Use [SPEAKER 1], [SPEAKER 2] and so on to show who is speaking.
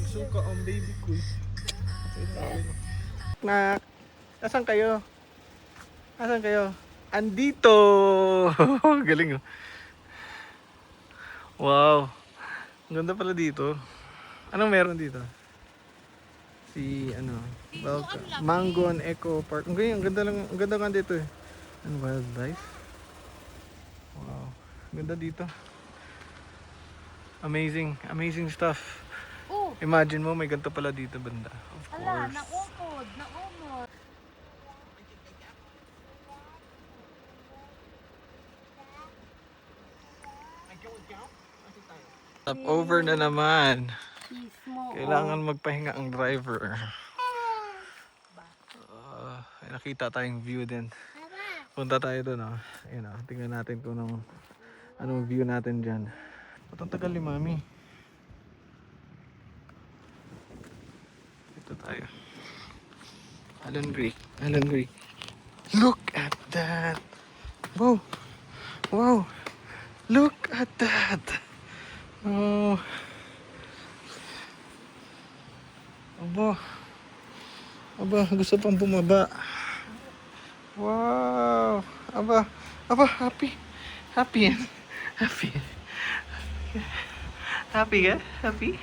[SPEAKER 1] Suka ang baby ko. Nak, asan kayo? Asan kayo? Andito! Galing oh. Wow. Ang ganda pala dito. Anong meron dito? Si ano, Mango and Eco Park. Ang ganyan, ang ganda lang, ang ganda nga dito eh. Ano, wildlife? Wow. Ang ganda dito. Amazing, amazing stuff.
[SPEAKER 2] Oh,
[SPEAKER 1] Imagine mo, may ganito pala dito banda. Of
[SPEAKER 2] ala,
[SPEAKER 1] course.
[SPEAKER 2] naumod, naumod.
[SPEAKER 1] Stop over na naman.
[SPEAKER 2] Mismo.
[SPEAKER 1] Kailangan magpahinga ang driver. May nakita tayong view din. Punta tayo doon, oh. Ayun, oh. Tingnan natin kung anong view natin dyan. Ba't ang tagal ni Mami? Ito tayo. Alon Creek. Alon Creek. Look at that! Wow! Wow! Look at that! Oh! Aba! Aba, gusto pang bumaba. Wow! Aba! Aba, happy! Happy yan! Happy! Happy ka? Happy?